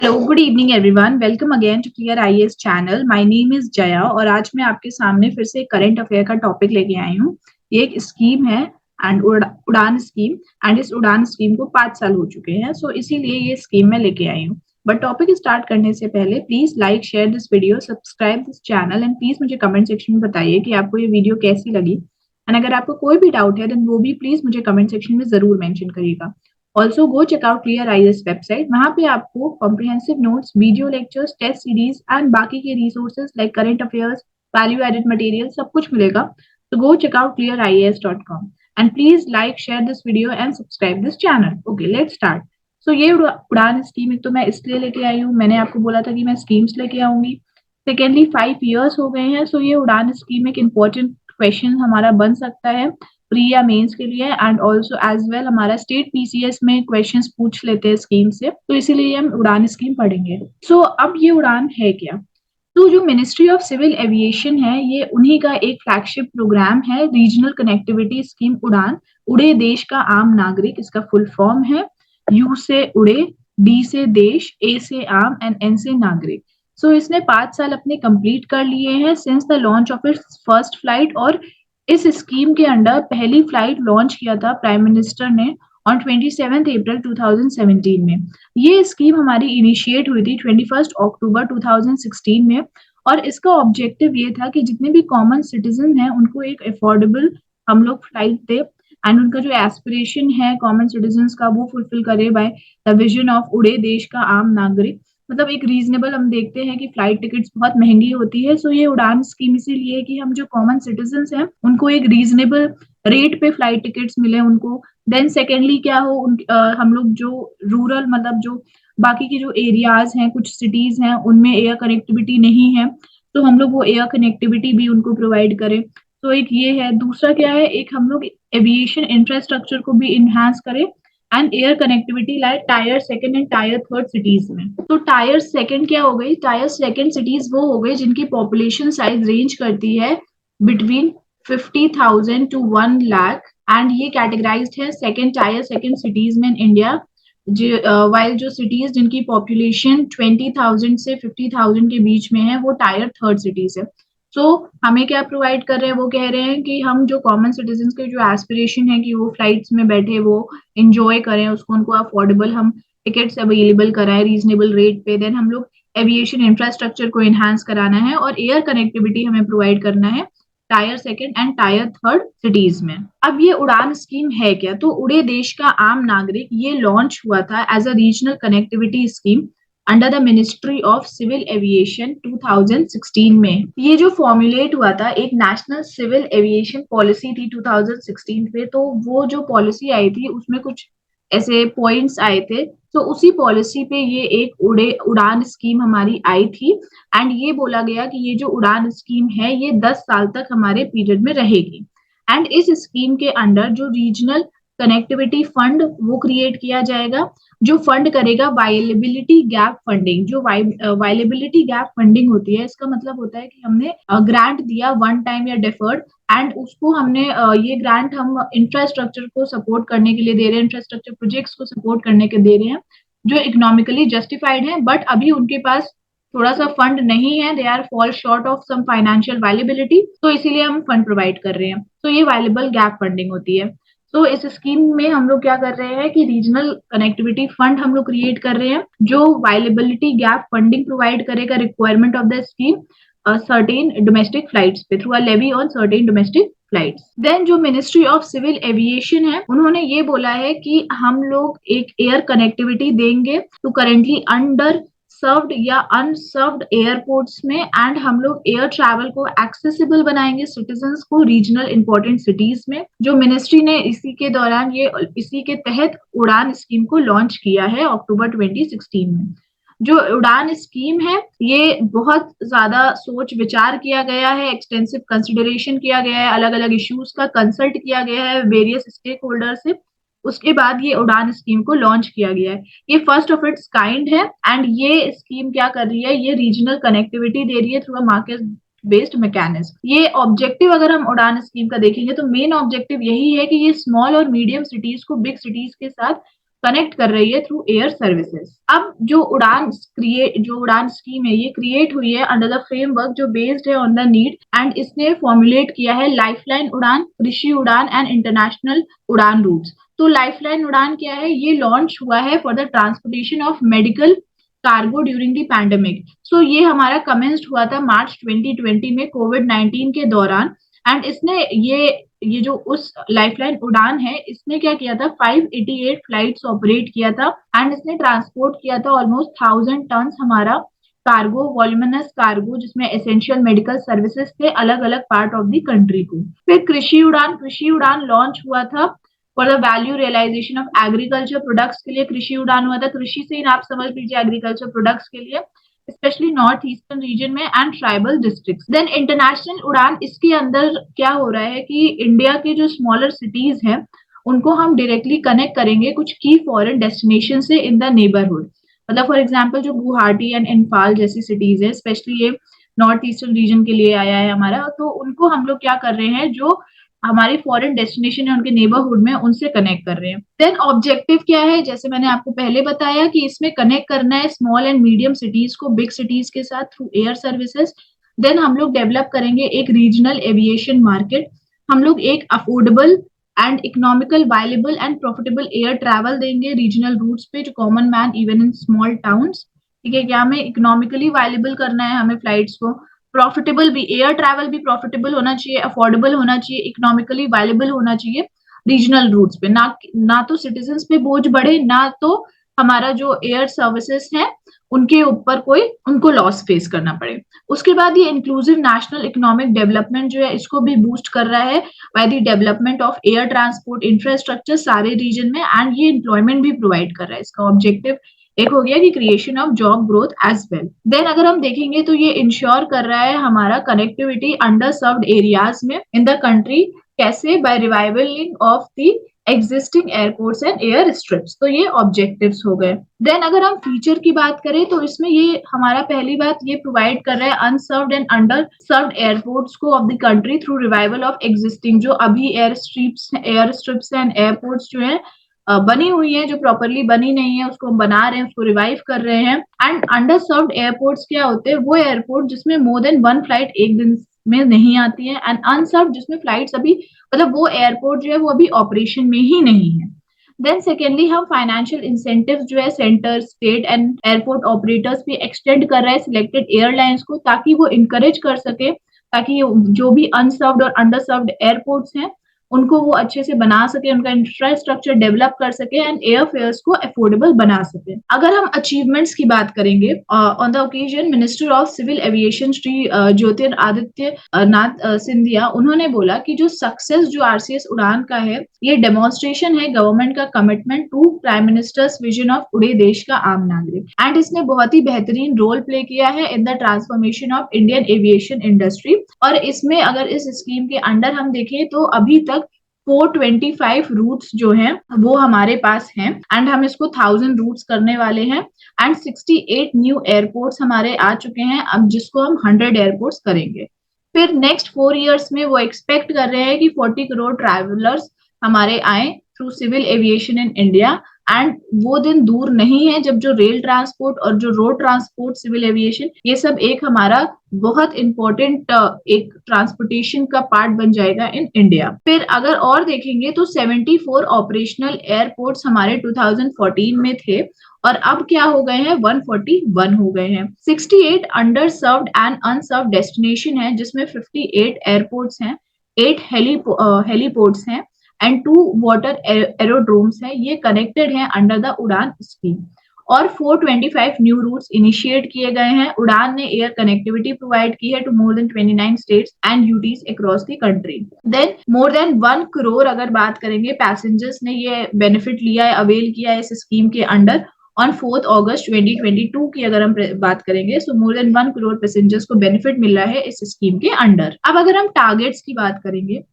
Hello, good evening everyone. Welcome again to Clear IAS channel. My name is Jaya और आज मैं आपके सामने फिर से करंट अफेयर का टॉपिक लेके आई हूँ। ये एक स्कीम है एंड उड़ान स्कीम। एंड इस उड़ान स्कीम को 5 साल हो चुके हैं, सो इसीलिए ये स्कीम मैं लेके आई हूँ। बट टॉपिक स्टार्ट करने से पहले please like, share this video, subscribe this channel and please मुझे कमेंट सेक्शन में बताइए कि आपको ये वीडियो कैसी लगी। एंड अगर आपको कोई भी डाउट है देन वो भी प्लीज मुझे कमेंट सेक्शन में जरूर मेंशन करिएगा। Also, go check out Clear IAS website. वहाँ पे आपको comprehensive notes, video lectures, test series and बाकी के resources like current affairs, value added material सब कुछ मिलेगा. So go check out clearias.com and please like, share this video and subscribe this channel. Okay, let's start. So ये उड़ान scheme एक तो मैं इसलिए लेके आई हूँ, मैंने आपको बोला था कि मैं स्कीम्स लेके आऊंगी। सेकेंडली 5 years हो गए हैं, सो ये उड़ान स्कीम एक इम्पोर्टेंट क्वेश्चन हमारा बन सकता है प्री या मेंस के लिए एंड ऑल्सो एज वेल हमारा स्टेट पीसीएस में क्वेश्चंस पूछ लेते हैं स्कीम से, तो इसीलिए हम उड़ान स्कीम पढ़ेंगे। सो अब ये उड़ान है क्या? तो जो मिनिस्ट्री ऑफ सिविल एविएशन है ये उन्हीं का एक फ्लैगशिप प्रोग्राम है, रीजनल कनेक्टिविटी स्कीम उड़ान। उड़े देश का आम नागरिक इसका फुल फॉर्म है। यू से उड़े, डी से देश, ए से आम एंड एन से नागरिक। सो इसने 5 साल अपने कंप्लीट कर लिए हैं since the launch of its first flight. और इस स्कीम के अंडर पहली फ्लाइट लॉन्च किया था प्राइम मिनिस्टर ने ऑन 27 अप्रैल 2017 में। ये स्कीम हमारी इनिशिएट हुई थी 21 अक्टूबर 2016 में। और इसका ऑब्जेक्टिव ये था कि जितने भी कॉमन सिटीजन हैं उनको एक अफोर्डेबल हम लोग फ्लाइट दे एंड उनका जो एस्पिरेशन है कॉमन सिटीजन का वो फुलफिल करे बाय द विजन ऑफ उड़े देश का आम नागरिक। मतलब एक रीजनेबल, हम देखते हैं कि फ्लाइट टिकट्स बहुत महंगी होती है, सो ये उड़ान स्कीम इसीलिए है कि हम जो कॉमन सिटीजन हैं उनको एक रीजनेबल रेट पे फ्लाइट टिकट्स मिले उनको। देन सेकेंडली क्या हो हम लोग जो रूरल, मतलब जो बाकी के जो एरियाज हैं, कुछ सिटीज हैं उनमें एयर कनेक्टिविटी नहीं है, तो हम लोग वो एयर कनेक्टिविटी भी उनको प्रोवाइड करें। तो एक ये है। दूसरा क्या है, एक हम लोग एविएशन इंफ्रास्ट्रक्चर को भी इन्हांस करें and air connectivity like tyre second and tyre third cities में। तो टायर सेकंड क्या हो गई? टायर सेकंड सिटीज वो हो गई जिनकी पॉपुलेशन साइज रेंज करती है बिटवीन 50,000 to 1 लाख एंड ये कैटेगराइज्ड है सेकंड टायर सेकंड सिटीज में इन इंडिया। वाइल जो सिटीज जिनकी पॉपुलेशन 20,000 से 50,000 के बीच में है वो टायर थर्ड सिटीज है। सो हमें क्या प्रोवाइड कर रहे हैं? वो कह रहे हैं कि हम जो कॉमन सिटीजन के जो एस्पिरेशन है कि वो फ्लाइट्स में बैठे वो इंजॉय करें उसको, उनको अफोर्डेबल हम टिकट्स अवेलेबल कराएं रीजनेबल रेट पे। देन हम लोग एविएशन इंफ्रास्ट्रक्चर को एनहांस कराना है और एयर कनेक्टिविटी हमें प्रोवाइड करना है tyre second and tyre third cities में। अब ये उड़ान स्कीम है क्या? तो उड़े देश का आम नागरिक ये लॉन्च हुआ था as a regional connectivity scheme under the ministry of civil aviation 2016 में। ये जो फॉर्मुलेट हुआ था एक नेशनल सिविल एविएशन पॉलिसी थी 2016 पे, तो वो जो पॉलिसी आई थी उसमें कुछ ऐसे पॉइंट्स आए थे, तो उसी पॉलिसी पे ये एक उड़ान स्कीम हमारी आई थी। एंड ये बोला गया कि ये जो उड़ान स्कीम है ये 10 साल तक हमारे पीरियड में रहेगी। एंड इस स्कीम के अंडर जो रीजनल कनेक्टिविटी फंड वो क्रिएट किया जाएगा जो फंड करेगा वायलेबिलिटी गैप फंडिंग। जो वायलेबिलिटी गैप फंडिंग होती है इसका मतलब होता है कि हमने ग्रांट दिया वन टाइम या डेफर्ड एंड उसको हमने ये ग्रांट हम इंफ्रास्ट्रक्चर को सपोर्ट करने के लिए दे रहे हैं, इंफ्रास्ट्रक्चर प्रोजेक्ट्स को सपोर्ट करने के दे रहे हैं जो इकोनॉमिकली जस्टिफाइड है, बट अभी उनके पास थोड़ा सा फंड नहीं है, they are fall short of some financial viability, तो इसीलिए हम फंड प्रोवाइड कर रहे हैं। तो ये वायलेबल गैप फंडिंग होती है। तो इस स्कीम में हम लोग क्या कर रहे हैं कि रीजनल कनेक्टिविटी फंड हम लोग क्रिएट कर रहे हैं जो वायलेबिलिटी गैप फंडिंग प्रोवाइड करेगा requirement of the scheme certain domestic flights पे through a levy on certain domestic flights. Then जो मिनिस्ट्री ऑफ सिविल एविएशन है उन्होंने ये बोला है कि हम लोग एक एयर कनेक्टिविटी देंगे तो करेंटली अंडर सर्व्ड या अनसर्व्ड एयरपोर्ट्स में एंड हम लोग एयर ट्रैवल को एक्सेसिबल बनाएंगे सिटीजन्स को रीजनल इंपॉर्टेंट सिटीज में। जो मिनिस्ट्री ने इसी के दौरान ये इसी के तहत उड़ान स्कीम को लॉन्च किया है अक्टूबर 2016 में। जो उड़ान स्कीम है ये बहुत ज्यादा सोच विचार किया गया है, एक्सटेंसिव कंसिडरेशन किया गया है, अलग अलग इश्यूज का कंसल्ट किया गया है वेरियस स्टेक होल्डर से, उसके बाद ये उड़ान स्कीम को लॉन्च किया गया है। ये फर्स्ट ऑफ इट्स काइंड है एंड ये स्कीम क्या कर रही है, ये रीजनल कनेक्टिविटी दे रही है through a market based mechanism. ये ऑब्जेक्टिव अगर हम उड़ान स्कीम का देखेंगे तो मेन ऑब्जेक्टिव यही है कि ये स्मॉल और मीडियम सिटीज को बिग सिटीज के साथ कनेक्ट कर रही है थ्रू एयर सर्विसेज। अब जो उड़ान स्कीम है ये क्रिएट हुई है अंडर द फ्रेमवर्क जो बेस्ड है ऑन द नीड, एंड इसने फॉर्मुलेट किया है lifeline Udan, Krishi Udan and international Udan routes. तो लाइफलाइन उड़ान क्या है, ये लॉन्च हुआ है for the transportation of medical cargo during the pandemic. So ये हमारा कमेंस्ड हुआ था मार्च 2020 में कोविड-19 के दौरान। एंड इसने ये जो उस लाइफलाइन उड़ान है इसने क्या किया था, 588 फ्लाइट्स ऑपरेट किया था, एंड इसने ट्रांसपोर्ट किया था ऑलमोस्ट 1000 टन हमारा कार्गो, वॉल्यूमिनस कार्गो, जिसमें एसेंशियल मेडिकल सर्विसेज थे अलग अलग पार्ट ऑफ द कंट्री को। फिर कृषि उड़ान लॉन्च हुआ था for the value realisation of agriculture products के लिए कृषि उड़ान हुआ था। कृषि से ही आप समझ लीजिए एग्रीकल्चर प्रोडक्ट्स के लिए, स्पेशली नॉर्थ ईस्टर्न रीजन में and tribal districts. Then international Udan, इसके अंदर क्या हो रहा है कि इंडिया के जो स्मॉलर सिटीज हैं उनको हम डायरेक्टली कनेक्ट करेंगे कुछ की फॉरेन डेस्टिनेशन से इन द नेबरहुड। मतलब फॉर एग्जांपल जो गुवाहाटी एंड इम्फाल जैसी सिटीज है, स्पेशली ये नॉर्थ ईस्टर्न रीजन के लिए आया है हमारा, तो उनको हम लोग क्या कर रहे हैं, जो हमारी फॉरेन डेस्टिनेशन है उनके नेबरहुड में उनसे कनेक्ट कर रहे हैं। देन ऑब्जेक्टिव क्या है, जैसे मैंने आपको पहले बताया कि इसमें कनेक्ट करना है स्मॉल एंड मीडियम सिटीज को बिग सिटीज के साथ थ्रू एयर सर्विसेज। देन हम लोग डेवलप करेंगे एक रीजनल एविएशन मार्केट। हम लोग एक affordable and economical viable and profitable air travel देंगे रीजनल रूट्स पे जो common man even in small towns. ठीक है, क्या हमें इकोनॉमिकली वायलेबल करना है हमें फ्लाइट्स को, प्रॉफिटेबल भी, एयर ट्रैवल भी प्रॉफिटेबल होना चाहिए, अफोर्डेबल होना चाहिए, इकोनॉमिकली वायलेबल होना चाहिए रीजनल रूट्स पे। ना तो सिटीजन्स पे बोझ बढ़े, ना तो हमारा जो एयर सर्विसेज है उनके ऊपर कोई उनको लॉस फेस करना पड़े। उसके बाद ये इंक्लूसिव नेशनल इकोनॉमिक डेवलपमेंट जो है इसको भी बूस्ट कर रहा है by the development of air transport infrastructure सारे रीजन में, एंड ये एम्प्लॉयमेंट भी प्रोवाइड कर रहा है। इसका ऑब्जेक्टिव एक हो गया कि creation of job growth as well. Then अगर हम देखेंगे तो ये इंश्योर कर रहा है हमारा कनेक्टिविटी अंडर सर्व्ड एरियाज में इन द कंट्री। कैसे? By revivaling of the existing airports and air strips. तो ये ऑब्जेक्टिव्स हो गए। देन अगर हम फीचर की बात करें तो इसमें ये हमारा पहली बात ये प्रोवाइड कर रहा है unserved and under served airports को of the country through revival of existing जो अभी एयर स्ट्रिप्स एंड एयरपोर्ट्स जो है बनी हुई है, जो प्रॉपरली बनी नहीं है उसको हम बना रहे हैं, उसको रिवाइव कर रहे हैं। एंड अंडर सर्व्ड एयरपोर्ट्स क्या होते हैं, वो एयरपोर्ट जिसमें मोर देन वन फ्लाइट एक दिन में नहीं आती है, एंड अनसर्व्ड जिसमें फ्लाइट्स अभी मतलब वो एयरपोर्ट जो है वो अभी ऑपरेशन में ही नहीं है। देन सेकेंडली हम फाइनेंशियल इंसेंटिव जो है centre, state and airport operators भी एक्सटेंड कर रहे हैं सिलेक्टेड एयरलाइंस को, ताकि वो इंकरेज कर सके, ताकि जो भी अनसर्व्ड और अंडरसर्व्ड एयरपोर्ट्स हैं उनको वो अच्छे से बना सके, उनका इंफ्रास्ट्रक्चर डेवलप कर सके एंड एयर फेयर्स को अफोर्डेबल बना सके। अगर हम अचीवमेंट्स की बात करेंगे, on the occasion minister of civil aviation Shri Jyotiraditya Nath Scindia, उन्होंने बोला कि जो सक्सेस जो आरसीएस उड़ान का है ये डेमोन्स्ट्रेशन है गवर्नमेंट का commitment to prime minister's vision of उड़े देश का आम नागरिक, एंड इसने बहुत ही बेहतरीन रोल प्ले किया है in the transformation of Indian aviation industry. और इसमें अगर इस स्कीम के अंडर हम देखें तो अभी तक 425 रूट्स जो हैं वो हमारे पास हैं, एंड हम इसको 1000 रूट्स करने वाले हैं, एंड 68 न्यू एयरपोर्ट्स हमारे आ चुके हैं, अब जिसको हम 100 एयरपोर्ट्स करेंगे। फिर नेक्स्ट 4 इयर्स में वो एक्सपेक्ट कर रहे हैं कि 40 करोड़ ट्रैवलर्स हमारे आए through civil aviation in India, and वो दिन दूर नहीं है जब जो रेल ट्रांसपोर्ट और जो रोड ट्रांसपोर्ट, सिविल एविएशन, ये सब एक हमारा बहुत इंपॉर्टेंट एक ट्रांसपोर्टेशन का पार्ट बन जाएगा इन इंडिया। फिर अगर और देखेंगे तो 74 ऑपरेशनल एयरपोर्ट्स हमारे 2014 में थे और अब क्या हो गए हैं, 141 हो गए हैं। 68 under served and unserved destination है, जिसमें 58 एयरपोर्ट्स हैं, 8 हेलीपोर्ट्स हैं एंड 2 वाटर एरोड्रोम्स है, ये कनेक्टेड हैं अंडर द उड़ान स्कीम। और 425 न्यू रूट्स इनिशिएट किए गए हैं। उड़ान ने एयर कनेक्टिविटी प्रोवाइड की है to more than 29 states and UTs across the country. Then more than 1 crore अगर बात करेंगे पैसेंजर्स ने ये बेनिफिट लिया है, अवेल किया है इस स्कीम के अंडर। ऑन 4 अगस्त 2022 की अगर हम बात करेंगे सो मोर देन 1 करोड़ पैसेंजर्स को बेनिफिट मिल रहा है इस स्कीम के अंडर। अब अगर हम टारगेट्स की बात करेंगे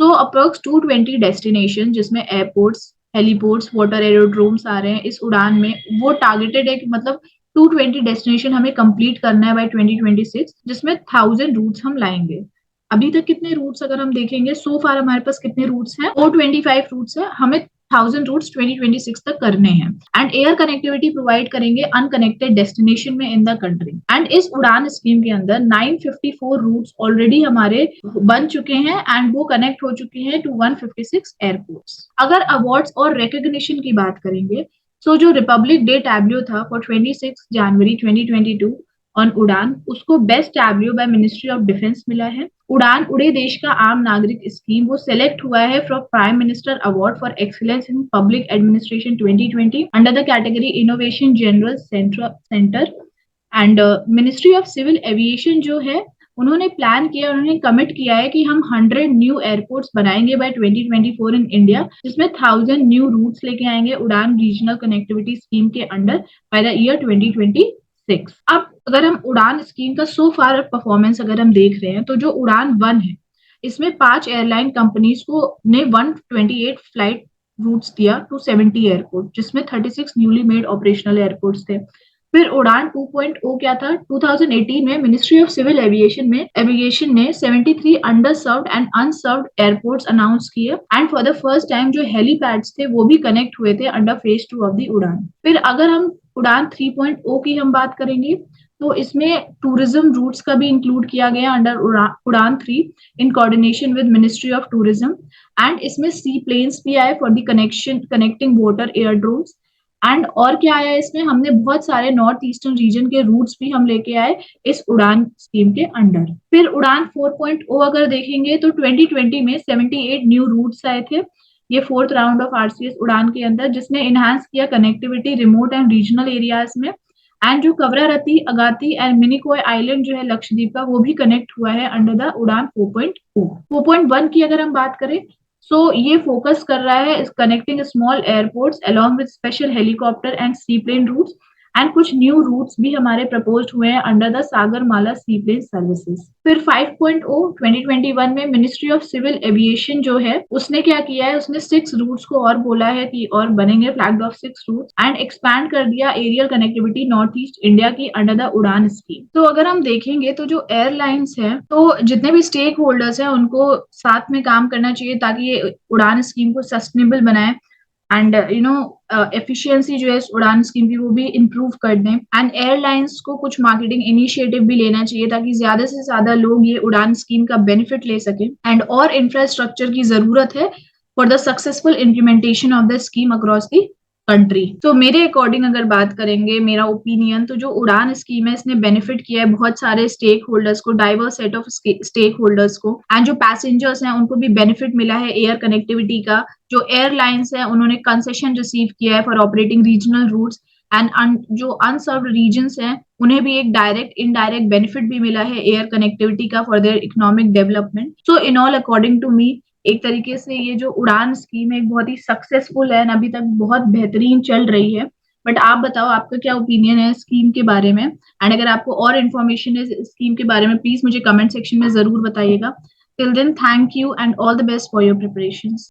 सो अप्रोक्स 220 डेस्टिनेशन जिसमें एयरपोर्ट्स, हेलीपोर्ट्स, वाटर एरोड्रोम्स आ रहे हैं इस उड़ान में, वो टारगेटेड है कि मतलब 220 डेस्टिनेशन हमें कंप्लीट करना है बाय 2026, जिसमें 1000 रूट्स हम लाएंगे। अभी तक कितने रूट्स अगर हम देखेंगे, सो फार हमारे पास कितने रूट्स हैं, 425 रूट्स है, हमें 1000 रूट्स 2026 तक करने हैं एंड एयर कनेक्टिविटी प्रोवाइड करेंगे अनकनेक्टेड डेस्टिनेशन में इन द कंट्री। एंड इस उड़ान स्कीम के अंदर 954 रूट्स ऑलरेडी हमारे बन चुके हैं एंड वो कनेक्ट हो चुके हैं टू 156 एयरपोर्ट्स। अगर अवार्ड्स और रिकॉग्निशन की बात करेंगे तो जो रिपब्लिक डे टैब्लो था फॉर 26 जनवरी 2022 ऑन उड़ान, उसको best tableau by ministry of defence मिला है। उड़ान उड़े देश का आम नागरिक स्कीम वो सिलेक्ट हुआ है from prime minister award for excellence in public administration 2020 under the category innovation general centre and ministry of civil aviation जो है उन्होंने प्लान किया, उन्होंने कमिट किया है कि हम 100 न्यू एयरपोर्ट्स बनाएंगे बाय 2024 इन इंडिया, जिसमें 1000 न्यू रूट्स लेके आएंगे उड़ान रीजनल कनेक्टिविटी स्कीम के अंडर बाय द ईयर 2026। अब अगर हम उड़ान स्कीम का सो फार परफॉर्मेंस अगर हम देख रहे हैं तो जो उड़ान 1 है इसमें 5 एयरलाइन कंपनीज को ने 128 फ्लाइट रूट्स दिया टू 70 एयरपोर्ट, जिसमें 36 न्यूली मेड ऑपरेशनल एयरपोर्ट्स थे। फिर उड़ान 2.0 क्या था, 2018 में मिनिस्ट्री ऑफ सिविल एविएशन ने 73 under served and unserved airports announce किए and for the first time जो हेलीपैड्स थे वो भी कनेक्ट हुए थे अंडर फेज 2 ऑफ द उड़ान। फिर अगर हम उड़ान 3.0 की हम बात करेंगे तो इसमें टूरिज्म रूट्स का भी इंक्लूड किया गया under Udan 3 in coordination with ministry of tourism and इसमें सी प्लेन्स भी आए for the connecting water aerodromes and और क्या आया इसमें, हमने बहुत सारे नॉर्थ ईस्टर्न रीजन के रूट्स भी हम लेके आए इस उड़ान स्कीम के अंडर। फिर उड़ान 4.0 अगर देखेंगे तो 2020 में 78 न्यू रूट्स आए थे, ये 4th राउंड ऑफ आरसीएस उड़ान के अंदर, जिसने इनहांस किया connectivity remote and regional areas में एंड जो कवरारती, अगाती एंड मिनिकॉय आइलैंड जो है लक्षद्वीप का वो भी कनेक्ट हुआ है अंडर द उड़ान 4.0। 4.1 की अगर हम बात करें सो ये फोकस कर रहा है connecting small airports along with special helicopter and seaplane routes and कुछ न्यू रूट्स भी हमारे प्रपोज्ड हुए हैं under the Sagarmala seaplane services. फिर 5.0 2021 में मिनिस्ट्री ऑफ सिविल एविएशन जो है उसने क्या किया है, उसने 6 रूट्स को और बोला है कि और बनेंगे flagged off 6 routes and expand कर दिया aerial connectivity north east India की अंडर द उड़ान स्कीम। तो अगर हम देखेंगे तो जो एयरलाइंस है तो जितने भी स्टेक होल्डर्स हैं उनको साथ में काम करना चाहिए ताकि ये उड़ान स्कीम को सस्टेनेबल बनाए एंड एफिशिएंसी जो है इस उड़ान स्कीम की वो भी इम्प्रूव कर दें एंड एयरलाइंस को कुछ मार्केटिंग इनिशिएटिव भी लेना चाहिए ताकि ज्यादा से ज्यादा लोग ये उड़ान स्कीम का बेनिफिट ले सकें एंड और इंफ्रास्ट्रक्चर की जरूरत है for the successful implementation of the scheme across the country. तो मेरे अकॉर्डिंग अगर बात करेंगे, मेरा ओपिनियन, तो जो उड़ान स्कीम है इसने बेनिफिट किया है बहुत सारे स्टेक होल्डर्स को, diverse set of stakeholders को एंड जो पैसेंजर्स हैं उनको भी बेनिफिट मिला है एयर कनेक्टिविटी का। जो एयरलाइंस है उन्होंने कंसेशन रिसीव किया है for operating regional routes and जो अनसर्व्ड रीजन्स हैं उन्हें भी एक डायरेक्ट इनडायरेक्ट बेनिफिट भी मिला है एयर कनेक्टिविटी का for their economic development. So in all according to me एक तरीके से ये जो उड़ान स्कीम है बहुत ही सक्सेसफुल है, अभी तक बहुत बेहतरीन चल रही है। बट आप बताओ आपका क्या ओपिनियन है स्कीम के बारे में एंड अगर आपको और इन्फॉर्मेशन है स्कीम के बारे में प्लीज मुझे कमेंट सेक्शन में जरूर बताइएगा। Till then thank you and all the best for your preparations.